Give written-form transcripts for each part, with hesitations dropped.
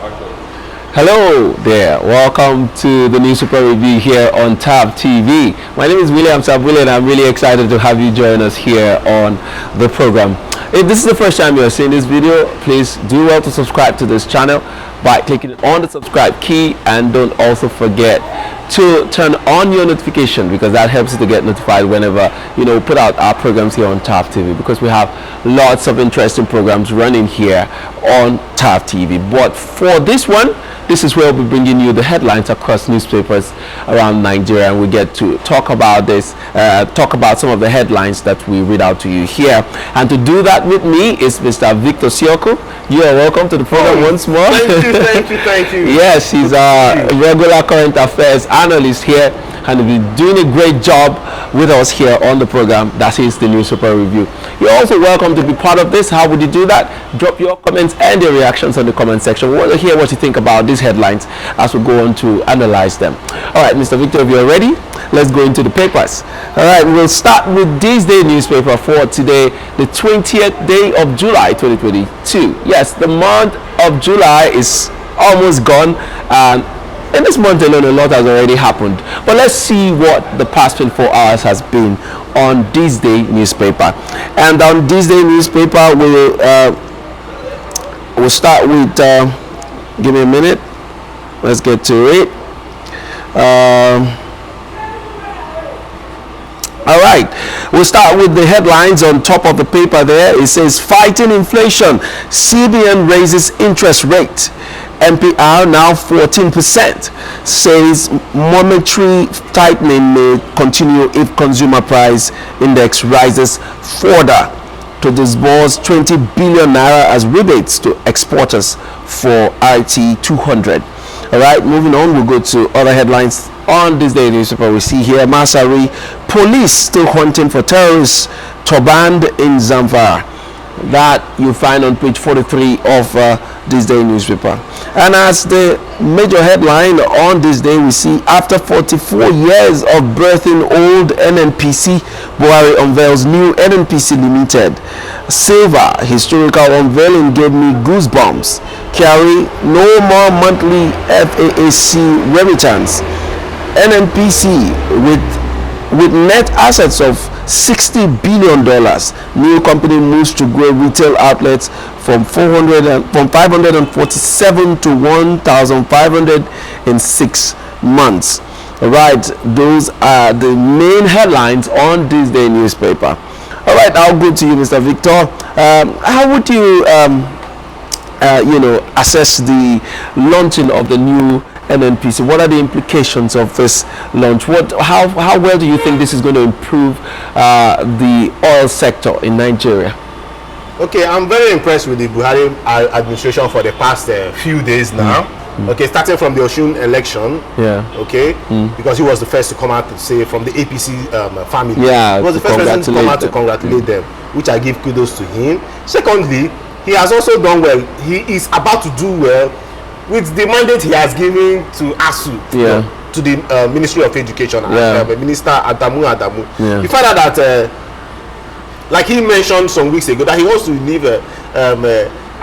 Hello there, welcome to the newspaper review here on Tab TV. My name is William Sabule and I'm really excited to have you join us here on the program. If this is the first time you're seeing this video, please do well to subscribe to this channel by clicking on the subscribe key, and don't also forget to turn on your notification, because that helps you to get notified whenever put out our programs here on Tab TV, because we have lots of interesting programs running here on Tab TV. But for this one, this is where we'll be bringing you the headlines across newspapers around Nigeria, and we get to talk about talk about some of the headlines that we read out to you here. And to do that with me is Mr. Victor Sioko. You are welcome to the program once more. Thank you. Yes, he's a regular current affairs analyst here, and he's been doing a great job with us here on the program. That is the newspaper review. You're also welcome to be part of this. How would you do that? Drop your comments and your reactions on the comment section. We want to hear what you think about these headlines as we go on to analyze them. All right, Mr. Victor, if you're ready, let's go into the papers. All right, we'll start with this day newspaper for today, the 20th day of July 2022. Yes, the month of July is almost gone, and in this month alone a lot has already happened. But let's see what the past 24 hours has been on this day newspaper. And on this day newspaper, we'll start with give me a minute, let's get to it. All right, we'll start with the headlines on top of the paper there. It says, fighting inflation, CBN raises interest rate. MPR now 14%, says monetary tightening may continue if consumer price index rises further, to disburse 20 billion naira as rebates to exporters for IT200. All right, moving on, we'll go to other headlines on this day newspaper. We see here, Masari, police still hunting for terrorists turbaned in Zamfara. That you find on page 43 of this day newspaper. And as the major headline on this day, we see, after 44 years of birthing old NNPC, Buhari unveils new NNPC Limited. Silver historical unveiling gave me goosebumps. Carry no more monthly FAAC remittance. NNPC with net assets of $60 billion. New company moves to grow retail outlets from 547 to 1,500 in 6 months. All right, those are the main headlines on this day newspaper. All right, I'll go to you, Mr. Victor. How would you, assess the launching of the new NNPC? What are the implications of this launch? How well do you think this is going to improve the oil sector in Nigeria? Okay, I'm very impressed with the Buhari administration for the past few days now. Okay, starting from the ASUU election. Yeah. Okay, because he was the first to come out to say, from the APC family. Yeah. He was the first person to come out to congratulate them, which I give kudos to him. Secondly, he has also done well. He is about to do well with the mandate he has given to ASUU, to the Ministry of Education, Minister Adamu. Yeah. You find out that, like he mentioned some weeks ago, that he wants to leave an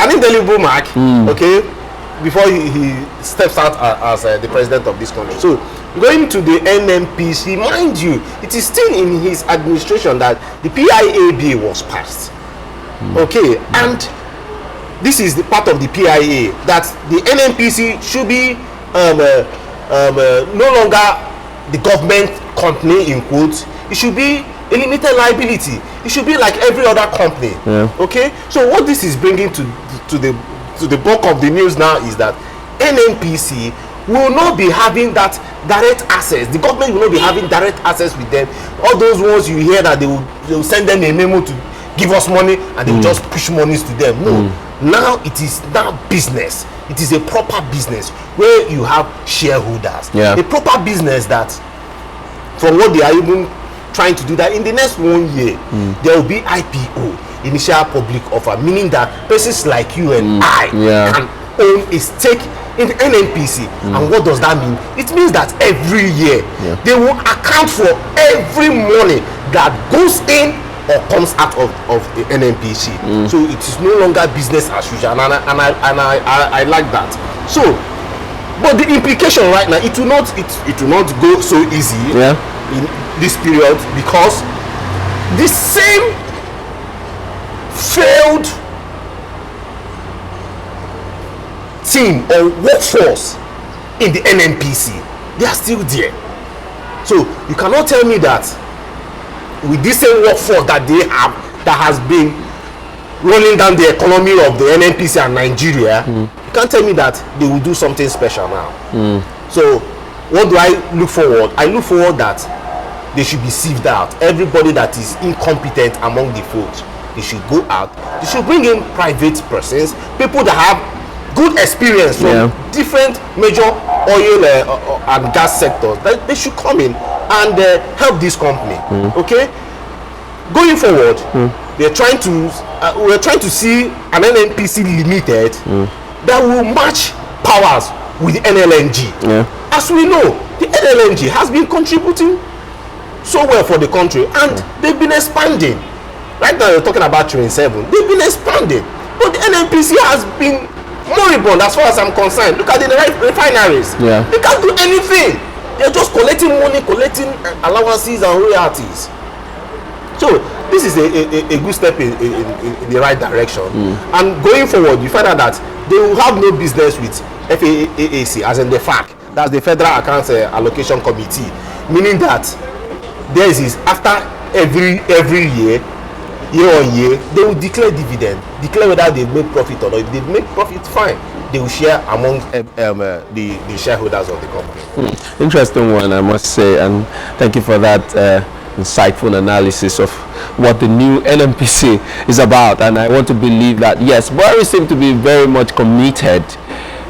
indelible mark, okay, before he steps out as the president of this country. So, going to the NNPC, mind you, it is still in his administration that the PIA was passed. Okay, and this is the part of the PIA that the NNPC should be no longer the government company in quotes. It should be a limited liability. It should be like every other company. Yeah. Okay. So what this is bringing to the bulk of the news now is that NNPC will not be having that direct access. The government will not be having direct access with them. All those ones you hear that they will send them a memo to give us money, and they will just push monies to them. No. Now it is now business. It is a proper business where you have shareholders. Yeah. A proper business that, from what they are even trying to do, that in the next 1 year there will be IPO, initial public offer, meaning that persons like you and I can own a stake in the NNPC. And what does that mean? It means that every year they will account for every money that goes in or comes out of the NNPC. So it is no longer business as usual, and I like that. So, but the implication right now, it will not go so easy in this period, because the same failed team or workforce in the NNPC, they are still there. So you cannot tell me that with this same workforce that they have, that has been running down the economy of the NNPC and Nigeria, you can't tell me that they will do something special now. So what do I look forward? I look forward that they should be sieved out. Everybody that is incompetent among the folks, they should go out. They should bring in private persons, people that have good experience from different major oil and gas sectors. That they should come in and help this company. Okay, going forward, we're trying to see an NNPC limited that will match powers with the NLNG. As we know, the NLNG has been contributing so well for the country, and they've been expanding. Right now you're talking about Train 7. They've been expanding, but the NNPC has been moribund as far as I'm concerned. Look at the refineries. They can't do anything. They're just collecting money, collecting allowances and royalties. So this is a good step in the right direction. And going forward, you find out that they will have no business with FAAC, as in the FAC, that's the Federal Accounts Allocation Committee, meaning that there is, after every year on year, they will declare dividend, declare whether they make profit or not. If they make profit, fine, they will share among the shareholders of the company. Interesting one, I must say, and thank you for that insightful analysis of what the new NNPC is about. And I want to believe that, yes, Buhari seems to be very much committed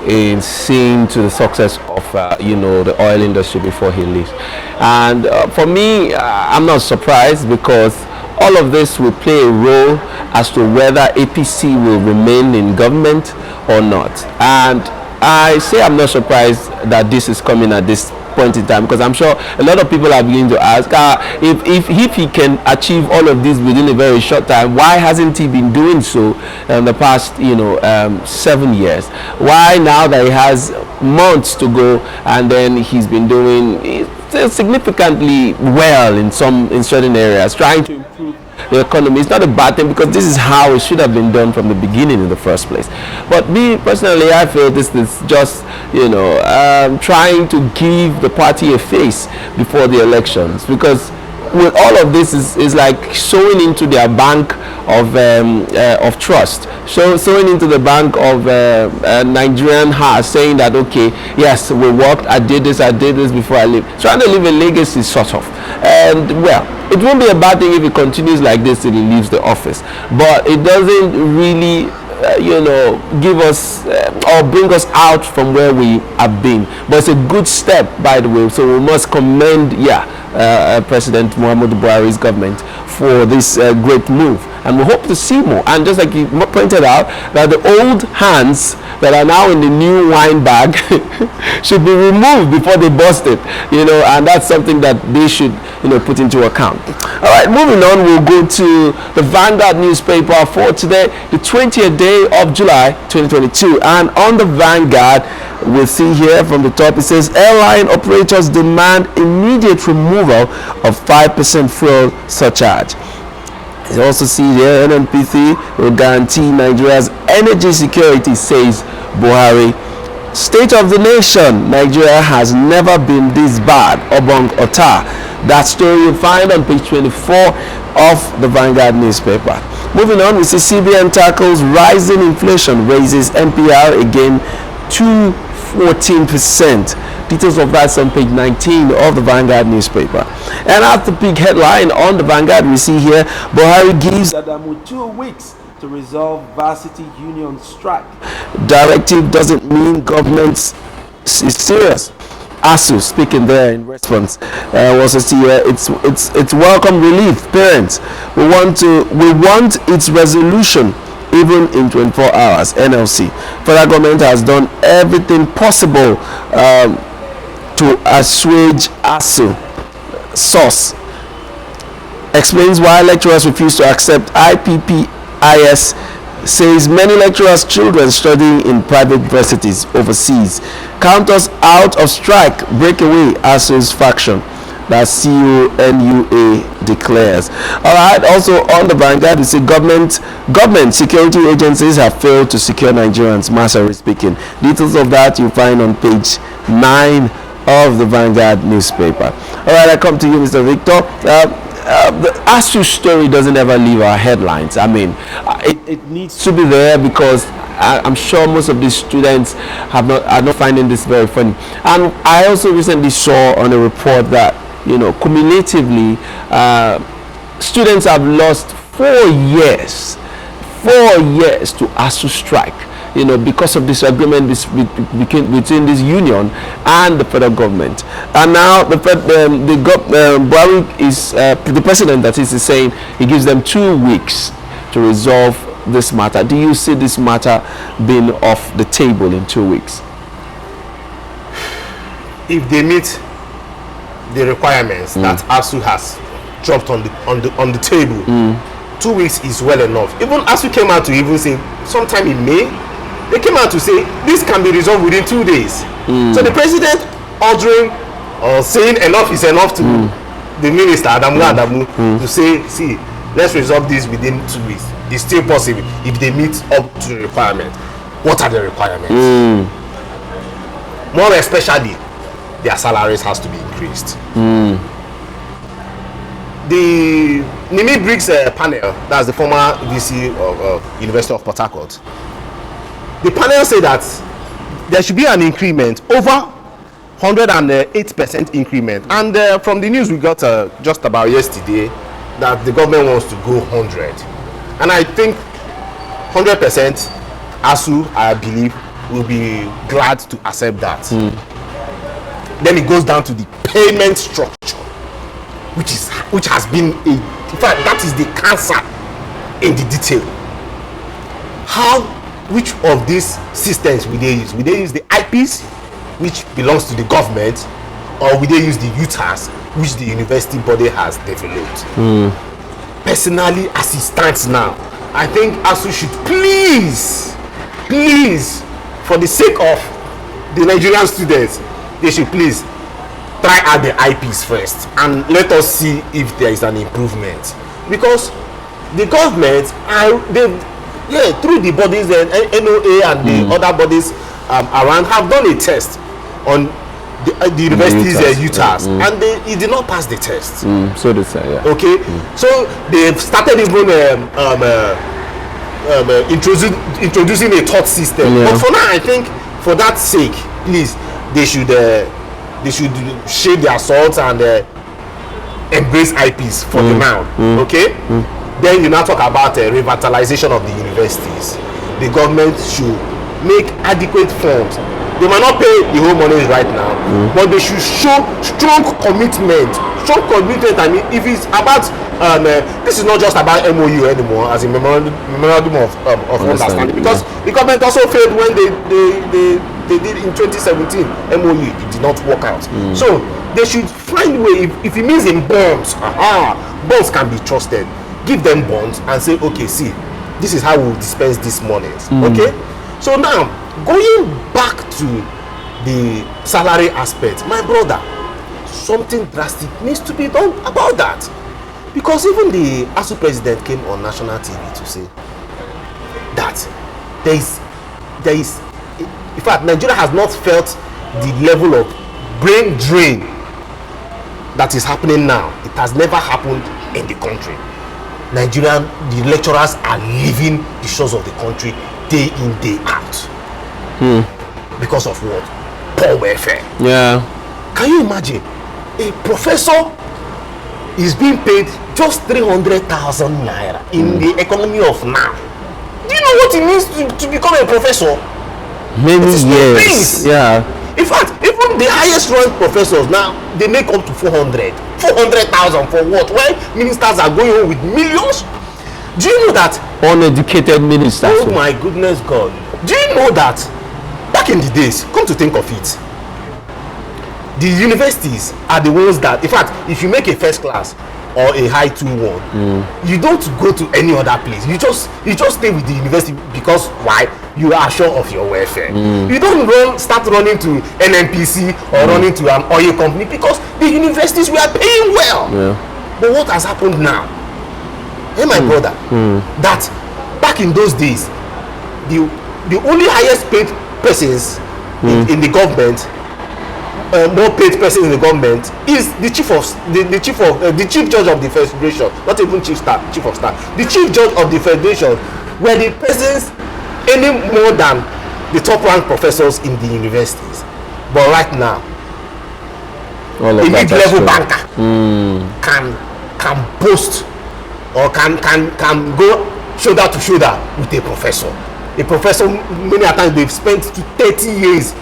in seeing to the success of the oil industry before he leaves. And for me, I'm not surprised, because all of this will play a role as to whether APC will remain in government or not. And I say I'm not surprised that this is coming at this point in time, because I'm sure a lot of people are beginning to ask, if he can achieve all of this within a very short time, why hasn't he been doing so in the past 7 years? Why now that he has months to go, and then he's been doing significantly well in certain areas, trying to improve the economy? It's not a bad thing, because this is how it should have been done from the beginning in the first place. But me personally, I feel this is just trying to give the party a face before the elections, because with all of this is like sowing into their bank of trust, sowing into the bank of Nigerian heart, saying that, okay, yes, we worked, I did this before I leave, trying to leave a legacy sort of. And well, it won't be a bad thing if it continues like this till he leaves the office, but it doesn't really give us or bring us out from where we have been. But it's a good step, by the way, so we must commend President Muhammadu Buhari's government for this great move, and we hope to see more. And just like you pointed out, that the old hands that are now in the new wine bag should be removed before they bust it, and that's something that they should put into account. All right, moving on, we'll go to the Vanguard newspaper for today, the 20th day of July 2022. And on the Vanguard, we'll see here from the top, it says airline operators demand immediate removal of 5% fuel surcharge. You also see here NNPC will guarantee Nigeria's energy security, says Buhari. State of the nation, Nigeria has never been this bad, Obong Ota. That story you'll find on page 24 of the Vanguard newspaper. Moving on, we see CBN tackles rising inflation, raises NPR again to 14%. Details of that's on page 19 of the Vanguard newspaper. And at the big headline on the Vanguard, we see here, Buhari gives Adamu 2 weeks to resolve varsity union strike. Directive doesn't mean government is serious. ASUU speaking there in response. Also see here, it's welcome relief. Parents, we want its resolution even in 24 hours. NLC. Federal government has done everything possible to assuage ASUU. Source explains why lecturers refuse to accept IPPIS says many lecturers' children studying in private universities overseas count us out of strike, breakaway ASUU's faction. That's CUNUA declares. All right. Also on the Vanguard, we say government security agencies have failed to secure Nigerians. Masari speaking. Details of that you find on page 9 of the Vanguard newspaper. All right. I come to you, Mr. Victor. The ASUU story doesn't ever leave our headlines. I mean, it needs to be there because I'm sure most of these students are not finding this very funny. And I also recently saw on a report that, cumulatively, students have lost 4 years to ASUU strike, because of this agreement between this union and the federal government. And now Buhari is the president, that is saying he gives them 2 weeks to resolve this matter. Do you see this matter being off the table in 2 weeks? If they meet the requirements that ASUU has dropped on the table, 2 weeks is well enough. Even ASUU came out to even say sometime in May, they came out to say this can be resolved within 2 days. So the president ordering or saying enough is enough to the minister Adamu to say, see, let's resolve this within 2 weeks. It's still possible if they meet up to the requirement. What are the requirements? More especially, their salaries has to be increased. The Nimi Briggs panel, that's the former VC of University of Port Harcourt, the panel said that there should be an increment over 108% increment, and from the news we got just about yesterday that the government wants to go 100, and I think 100% ASUU, I believe, will be glad to accept that. Then it goes down to the payment structure, which has been in fact, that is the cancer in the detail. Which of these systems will they use? Will they use the IPs, which belongs to the government, or will they use the UTAS, which the university body has developed? Personally, as it stands now, I think ASUU should please, for the sake of the Nigerian students, they should please try out the IPs first and let us see if there is an improvement. Because the government, through the bodies, NOA and the other bodies around, have done a test on the university's UTAS, and it did not pass the test. So they say, yeah. Okay, so they've started even introducing a thought system. But for now, I think for that sake, please, they should shade their salt and embrace IPs for the now. Okay. Then you now talk about revitalization of the universities. The government should make adequate funds. They might not pay the whole money right now, but they should show strong commitment. I mean, if it's about this is not just about MOU anymore, as a memorandum of understanding, because the government also failed when they did in 2017 MOU. It did not work out. So they should find a way. If it means in bonds, bonds can be trusted. Give them bonds and say, okay, see, this is how we'll dispense these monies. Okay, so now going back to the salary aspect, my brother, something drastic needs to be done about that, because even the ASUU president came on national TV to say that there is in fact, Nigeria has not felt the level of brain drain that is happening now. It has never happened in the country. The lecturers are leaving the shores of the country day in, day out. Because of what? Poor welfare. Yeah. Can you imagine? A professor is being paid just 300,000 naira in the economy of now. Do you know what it means to become a professor? Many years. Yeah. In fact, even the highest ranked professors now, they make up to 400,000 for what? Why ministers are going home with millions? Do you know that? Uneducated ministers. Oh my goodness God. Do you know that back in the days, come to think of it, the universities are the ones that, in fact, if you make a first class, or a high 2-1, you don't go to any other place. You just stay with the university because why? You are sure of your welfare. You don't start running to NNPC or running to an oil company because the universities were paying well. But what has happened now? Hey, my brother, that back in those days, the only highest paid persons in the government, more paid person in the government, is the chief judge of the federation, not even chief of staff. The chief judge of the federation were the persons any more than the top ranked professors in the universities. But right now, a mid-level banker can boast or can go shoulder to shoulder with a professor. A professor, many a times they've spent 30 years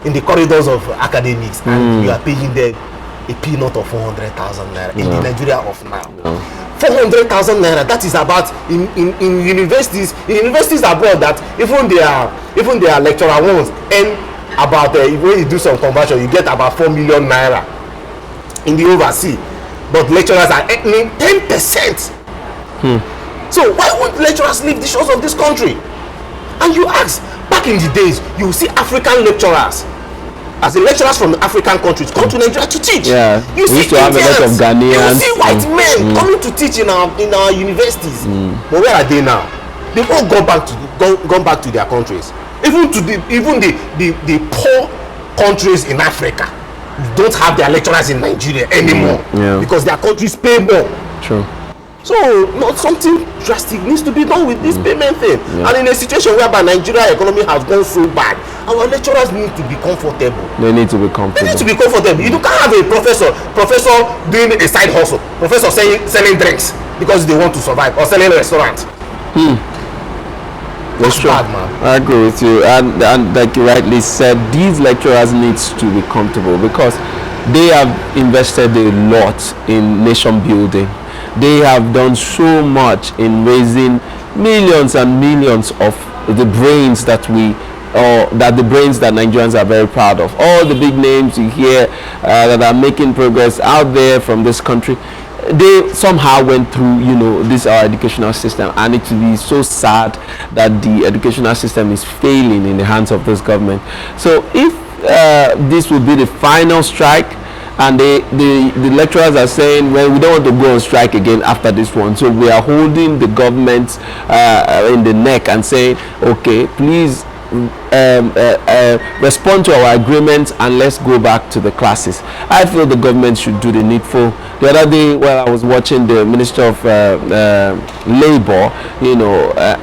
in the corridors of academics, and you are paying them a peanut of 400,000 naira in the Nigeria of now. 400,000 naira, that is about in universities abroad, that even their lecturer ones earn about when you do some conversion, you get about 4 million naira in the overseas, but lecturers are earning 10%. So why won't lecturers leave the shores of this country? And you ask, back in the days, you see African lecturers, as the lecturers from the African countries come to Nigeria to teach. You see used to have a lot of Ghanaians. You see white men coming to teach in our universities. But where are they now? They've all gone back to their countries. Even the poor countries in Africa don't have their lecturers in Nigeria anymore because their countries pay more. True. So not something drastic needs to be done with this payment thing. And in a situation whereby Nigeria economy has gone so bad, our lecturers need to be comfortable. They need to be comfortable. You can't have a professor doing a side hustle, professor selling drinks because they want to survive, or selling a restaurant. That's true. Bad, man. I agree with you, and like you rightly said, these lecturers needs to be comfortable because they have invested a lot in nation building. They have done so much in raising millions and millions of the brains that Nigerians are very proud of. All the big names you hear that are making progress out there from this country, they somehow went through, this our educational system, and it will be so sad that the educational system is failing in the hands of this government. So if this will be the final strike, and the lecturers are saying, well, we don't want to go on strike again after this one, so we are holding the government in the neck and saying, okay, please respond to our agreement and let's go back to the classes. I feel the government should do the needful. The other day, while I was watching the Minister of Labor,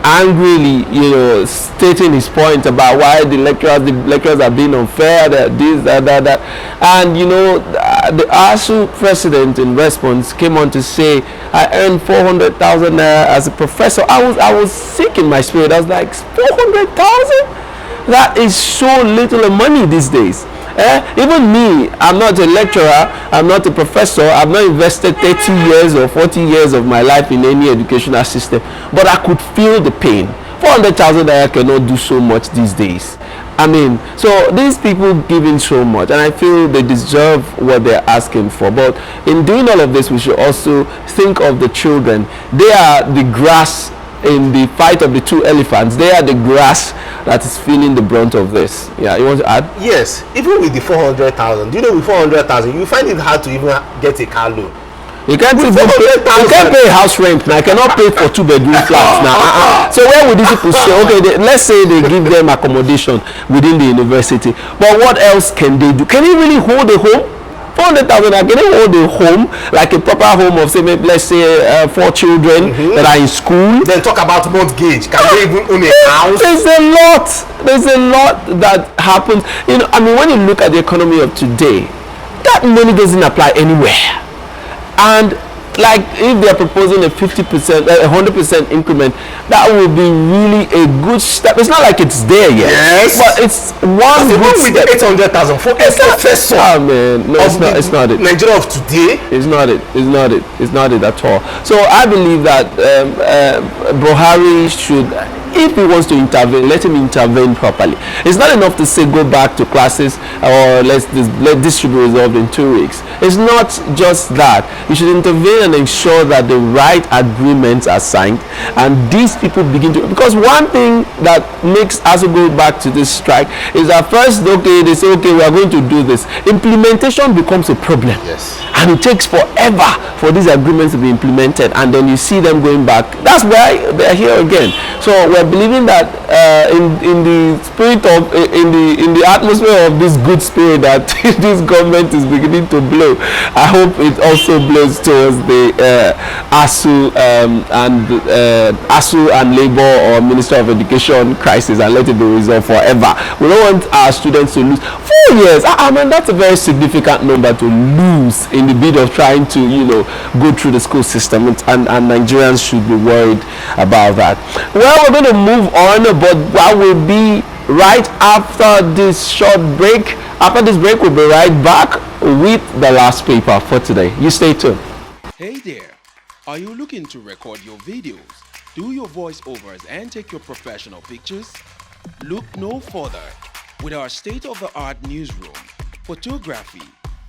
angrily, stating his point about why the lecturers are being unfair, that this, that, and the ASUU president in response came on to say, I earned 400,000 naira as a professor. I was sick in my spirit. I was like, 400,000? That is so little money these days. Even me, I'm not a lecturer, I'm not a professor, I've not invested 30 years or 40 years of my life in any educational system, but I could feel the pain. 400,000 naira cannot do so much these days. I mean, so these people giving so much, and I feel they deserve what they're asking for. But in doing all of this, we should also think of the children. They are the grass in the fight of the two elephants. They are the grass that is feeling the brunt of this. Yeah, you want to add? Yes, even with the 400,000, with 400,000, you find it hard to even get a car loan. You can't pay house rent now. I cannot pay for 2-bedroom flats now. So where would these people say, okay, let's say they give them accommodation within the university, but what else can they do? Can they really hold a home? 400,000, can they hold a home, like a proper home of, say, maybe, let's say 4 children that are in school? Then talk about mortgage. Can they even own a house? There's a lot that happens. When you look at the economy of today, that money doesn't apply anywhere. And like if they're proposing a 50%, 100% increment, that would be really a good step. It's not like it's there yet, but it's one good step. With 800,000 for a professor. Oh man, no, it's not it. Nigeria of today. It's not it at all. So I believe that Buhari should, if he wants to intervene, let him intervene properly. It's not enough to say go back to classes or let this should be resolved in 2 weeks. It's not just that. You should intervene and ensure that the right agreements are signed and these people begin to, because one thing that makes ASUU go back to this strike is that first, okay, they say, okay, we are going to do this. Implementation becomes a problem. Yes. And it takes forever for these agreements to be implemented, and then you see them going back. That's why they're here again. So we're believing that in the spirit of in the atmosphere of this good spirit that this government is beginning to blow, I hope it also blows towards the ASUU and Labour or Minister of Education crisis, and let it be resolved forever. We don't want our students to lose 4 years. I mean, that's a very significant number to lose in the bid of trying to, go through the school system, and Nigerians should be worried about that. Well, we're going to move on, but that will be right after this short break. After this break, we'll be right back with the last paper for today. You stay tuned. Hey there, are you looking to record your videos, do your voiceovers, and take your professional pictures? Look no further. With our state-of-the-art newsroom, photography,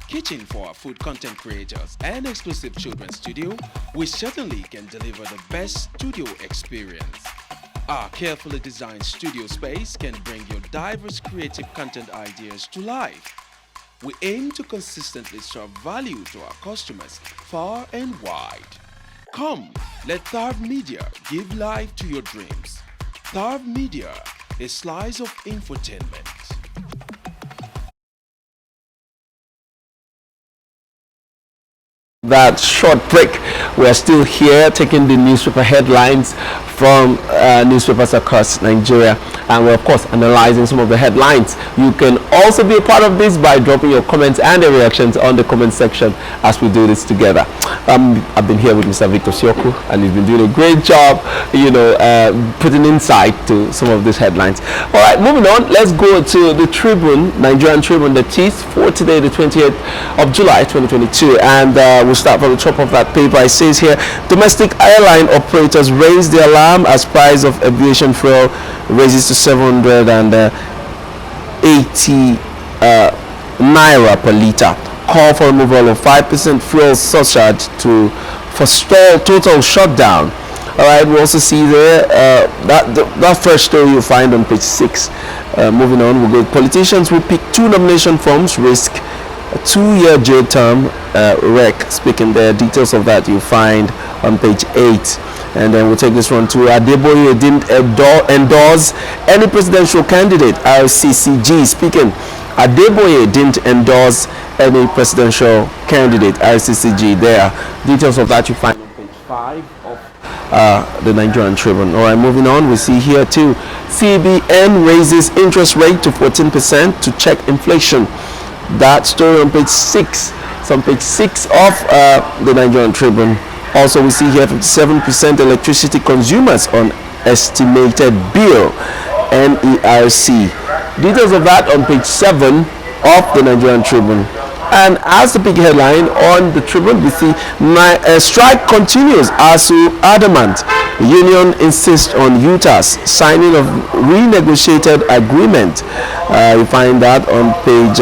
kitchen for our food content creators, and exclusive children's studio, we certainly can deliver the best studio experience. Our carefully designed studio space can bring your diverse creative content ideas to life. We aim to consistently serve value to our customers far and wide. Come, let Tharv Media give life to your dreams. Tharv Media, a slice of infotainment. That short break, we are still here taking the newspaper headlines from newspapers across Nigeria, and we're of course analyzing some of the headlines. You can also be a part of this by dropping your comments and your reactions on the comment section as we do this together. I've been here with Mr. Victor Sioku, and he's been doing a great job, putting insight to some of these headlines. All right, moving on, let's go to the Tribune, Nigerian Tribune, the teeth for today, the 28th of July 2022, and we'll start from the top of that paper. It says here, domestic airline operators raise the alarm as price of aviation fuel raises to 780 naira per litre. Call for removal of 5% fuel surcharge to forestall total shutdown. All right, we also see there that first story you'll find on page 6. Moving on, we'll go. Politicians will pick 2 nomination forms, risk a 2-year jail term. Rec speaking there. Details of that you'll find on page 8. And then we'll take this one to Adeboye didn't endorse any presidential candidate. RCCG speaking. Adeboye didn't endorse any presidential candidate. RCCG there. Details of that you find on page 5 of the Nigerian Tribune. All right, moving on, we see here too. CBN raises interest rate to 14% to check inflation. That story on page 6. It's on page 6 of the Nigerian Tribune. Also, we see here 57% electricity consumers on estimated bill, NERC. Details of that on page 7 of the Nigerian Tribune. And as the big headline on the Tribune, we see strike continues. ASUU adamant. The union insists on UTAS signing of renegotiated agreement. You find that on page.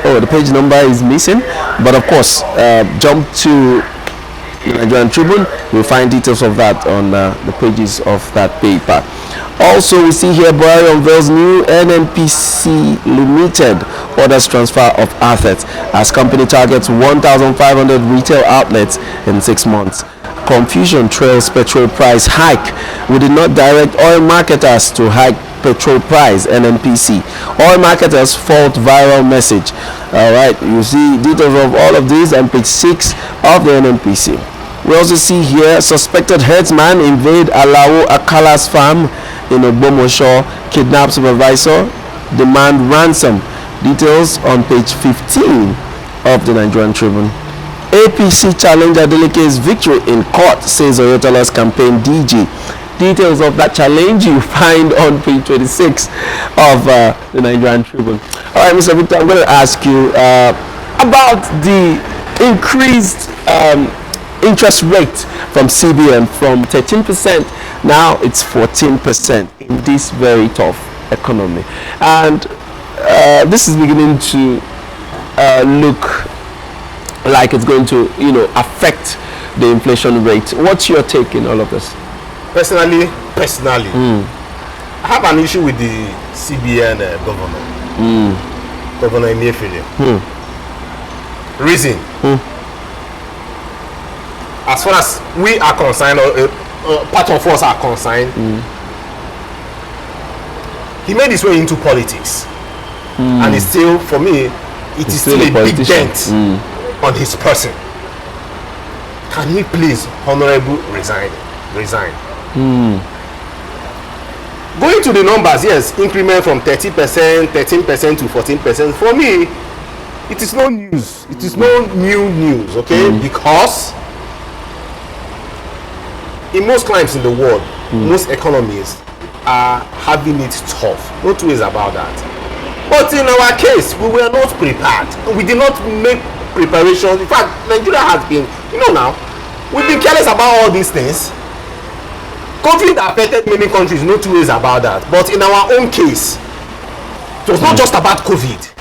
The page number is missing, but of course, jump to the Nigerian Tribune. You'll find details of that on the pages of that paper. Also, we see here Buhari unveils new NNPC Limited orders transfer of assets as company targets 1,500 retail outlets in 6 months. Confusion trails petrol price hike. We did not direct oil marketers to hike petrol price. NNPC. Oil marketers fault viral message. All right, you see details of all of these on page 6 of the NNPC. We also see here suspected herdsman invade Alao Akala's farm in Ogbomosho, kidnap supervisor, demand ransom. Details on page 15 of the Nigerian Tribune. APC challenge Adeleke's victory in court, says Oyetola's campaign DG. Details of that challenge you find on page 26 of the Nigerian Tribune. All right, Mr. Victor, I'm going to ask you about the increased interest rate from CBN from 13% Now it's 14% in this very tough economy. And this is beginning to look like it's going to, affect the inflation rate. What's your take in all of this? Personally, I have an issue with the CBN governor, Governor Emefiele. Reason, as far as we are concerned, or part of us are concerned, he made his way into politics, and it's still, for me, it is still a big dent on his person. Can he please, honorable, resign? Going to the numbers, yes, increment from 30%, 13% to 14%. For me, it is no news. It is no new news, okay? Because in most climes in the world, most economies are having it tough. No two ways about that. But in our case, we were not prepared. We did not make preparation. In fact, Nigeria has been, now, we've been careless about all these things. COVID affected many countries, no two ways about that. But in our own case, it was not just about COVID.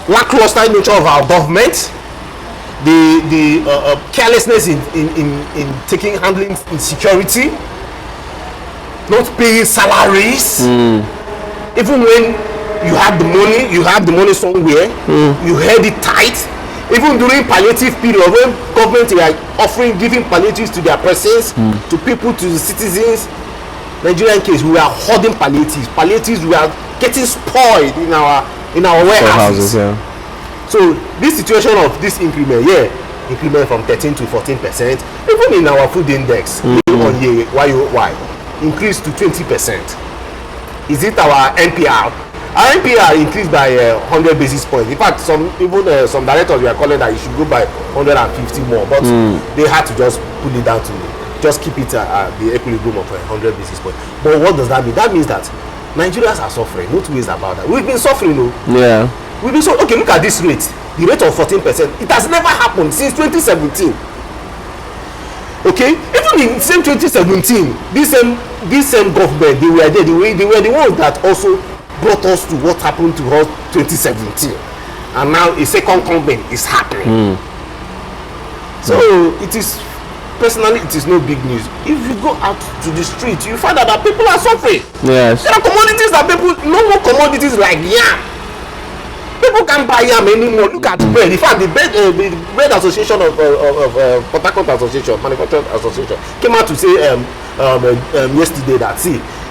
Lackluster nature of our government, the carelessness in handling insecurity, not paying salaries. Even when you have the money somewhere, you held it tight. Even during palliative period, when government were giving palliatives to their persons, to people, to the citizens, Nigerian case, we were hoarding palliatives. Palliatives were getting spoiled in our warehouses. So this situation of this increment from 13 to 14%, even in our food index, on year YOY, increased to 20%. Is it our NPR? Our NPR increased by 100 basis points. In fact, some directors were calling that you should go by 150 more, but they had to just put it down to just keep it at the equilibrium of 100 basis points. But what does that mean? That means that Nigerians are suffering. No two ways about that. We've been suffering, Yeah. We've been okay. Look at this rate. The rate of 14%. It has never happened since 2017. Okay, even in same 2017, this same government, they were there. They were the ones that also brought us to what happened to us 2017, and now a second government is happening. So it is, personally, it is no big news. If you go out to the street, you find out that people are suffering. Yes. There are commodities that no more commodities like yam. People can't buy yam anymore. Look at bread. In fact, the bread association of Port Harcourt Association, Manufacturers Association, came out to say yesterday that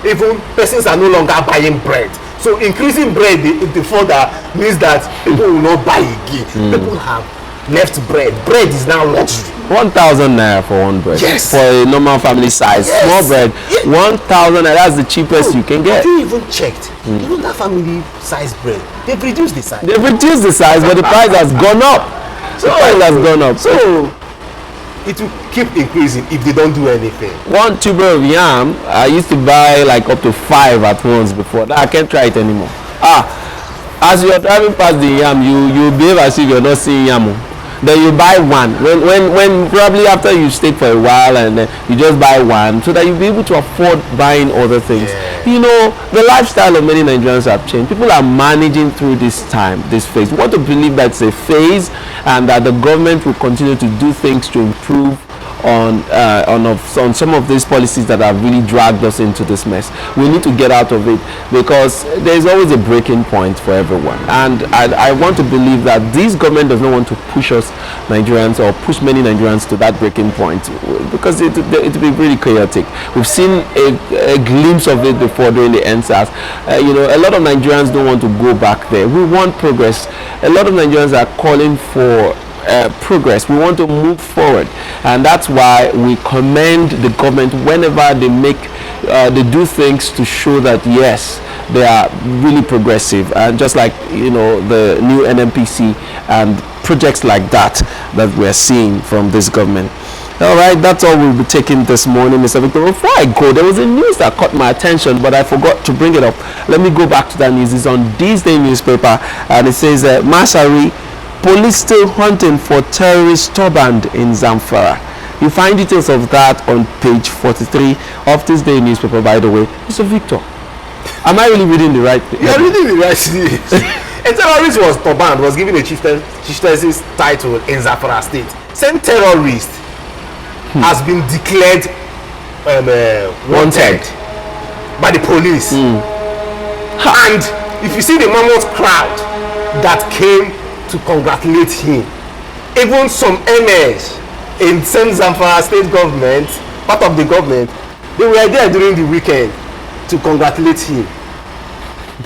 even persons are no longer buying bread. So increasing bread further means that people will not buy again. People have left bread. Bread is now luxury. 1,000 naira for one bread. Yes. For a normal family size, small bread. 1,000 naira. That's the cheapest you can get. Have you even checked? Even that family size bread, they've reduced the size. But the price has gone up. So it will keep increasing if they don't do anything. One tuber of yam, I used to buy like up to 5 at once before. I can't try it anymore. As you're driving past the yam, you behave as if you're not seeing yam. Then you buy one. When probably after you stayed for a while, and then you just buy one so that you'll be able to afford buying other things. The lifestyle of many Nigerians have changed. People are managing through this phase. We want to believe that's a phase, and that the government will continue to do things to improve on some of these policies that have really dragged us into this mess. We need to get out of it, because there's always a breaking point for everyone. And I want to believe that this government does not want to push us Nigerians, or push many Nigerians to that breaking point, because it will be really chaotic. We've seen a glimpse of it before during the NSAS. A lot of Nigerians don't want to go back there. We want progress. A lot of Nigerians are calling for progress. We want to move forward, and that's why we commend the government whenever they do things to show that yes, they are really progressive, and just like the new NNPC and projects like that we're seeing from this government. All right, that's all we'll be taking this morning, Mr. Victor. Before I go, there was a news that caught my attention, but I forgot to bring it up. Let me go back to that news. It's on this day newspaper, and it says Masari, police still hunting for terrorist turban in Zamfara. You find details of that on page 43 of this day newspaper, by the way. Mr. Victor, am I really reading the right thing? You are reading the right thing. A terrorist was Toban, was given a chieftaincy's title in Zamfara state. Same terrorist has been declared wanted by the police. And if you see the mammoth crowd that came to congratulate him, even some MS in same Zamfara state government, part of the government, they were there during the weekend to congratulate him.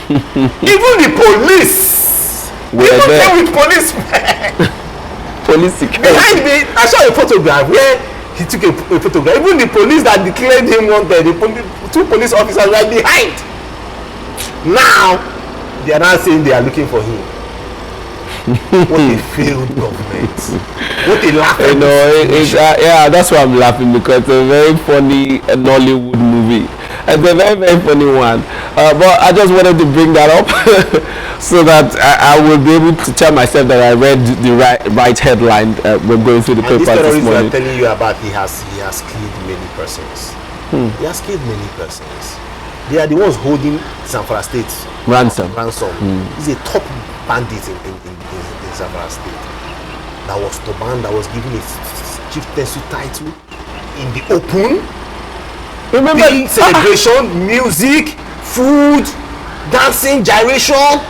Even the police were there with policemen. Police security. Behind me, I saw a photograph where he took a photograph. Even the police that declared him wanted, the two police officers were behind. Now they are now saying they are looking for him. What a failed government. What a laugh. You know, yeah, that's why I'm laughing, because it's a very funny Nollywood movie. It's a very, very funny one. But I just wanted to bring that up so that I will be able to tell myself that I read the right headline. We're going through the paper this morning. These terrorists I'm telling you about, he has killed many persons. He has killed many persons. They are the ones holding Zamfara State ransom. He's a top bandit in Zamfara State. That was Toban, that was given a chieftaincy title in the open. Remember, big celebration, music, food, dancing, gyration.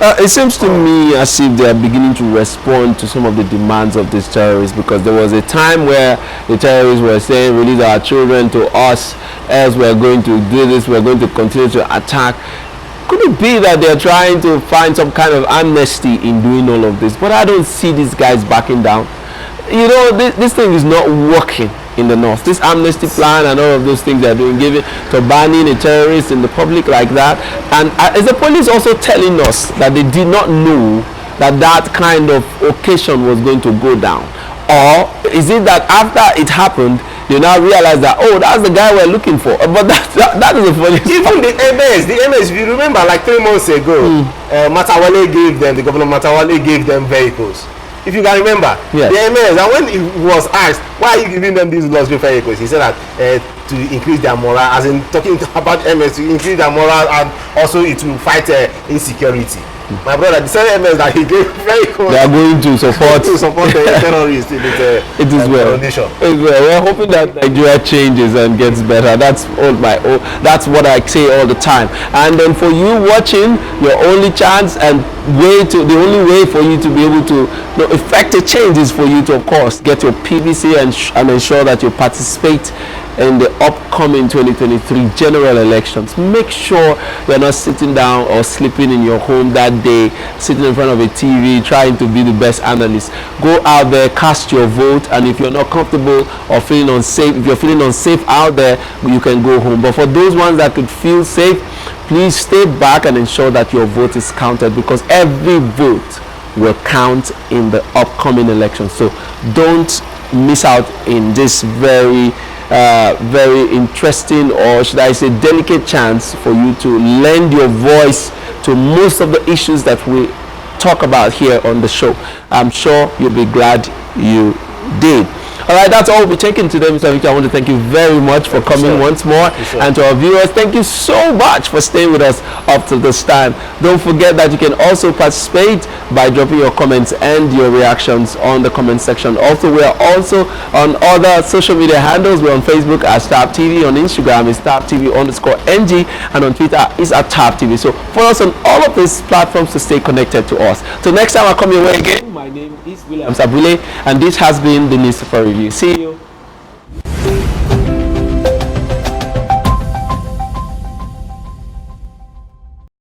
It seems to me as if they are beginning to respond to some of the demands of these terrorists, because there was a time where the terrorists were saying, release our children to us, else we're going to do this, we're going to continue to attack. Could it be that they're trying to find some kind of amnesty in doing all of this? But I don't see these guys backing down. You know, this thing is not working in the north. This amnesty plan and all of those things they're doing, giving to banning a terrorist in the public like that. And is the police also telling us that they did not know that that kind of occasion was going to go down? Or is it that after it happened, you now realize that, oh, that's the guy we're looking for? But that is the funny. Even the MS, if you remember, like 3 months ago, the governor Matawale gave them vehicles. If you can remember, yes. The MS, and when he was asked, why are you giving them these luxury vehicles, he said that to increase their morale, as in talking about MS, to increase their morale, and also it will fight insecurity. My brother, the same MS that he gave vehicles, they are going to support the terrorists in its it is well. We're hoping that Nigeria changes and gets better. That's that's what I say all the time. And then for you watching, your only chance and the only way for you to be able to effect a change is for you to, of course, get your PVC and ensure that you participate in the upcoming 2023 general elections. Make sure you're not sitting down or sleeping in your home that day, sitting in front of a TV trying to be the best analyst. Go out there, cast your vote, and if you're not comfortable or feeling unsafe, if you're feeling unsafe out there, you can go home. But for those ones that could feel safe, please stay back and ensure that your vote is counted, because every vote will count in the upcoming election. So don't miss out in this very interesting, or should I say delicate, chance for you to lend your voice to most of the issues that we talk about here on the show. I'm sure you'll be glad you did. All right, that's all we'll be taking today, Mr. Victor. I want to thank you very much for coming once more. And to our viewers, thank you so much for staying with us up to this time. Don't forget that you can also participate by dropping your comments and your reactions on the comment section. Also, we are also on other social media handles. We're on Facebook as Tab TV, on Instagram is tabtv_ng, and on Twitter is at Tab TV. So follow us on all of these platforms to stay connected to us. Till next time I come your way again, my name is William Sabule, and this has been the News for Review. See you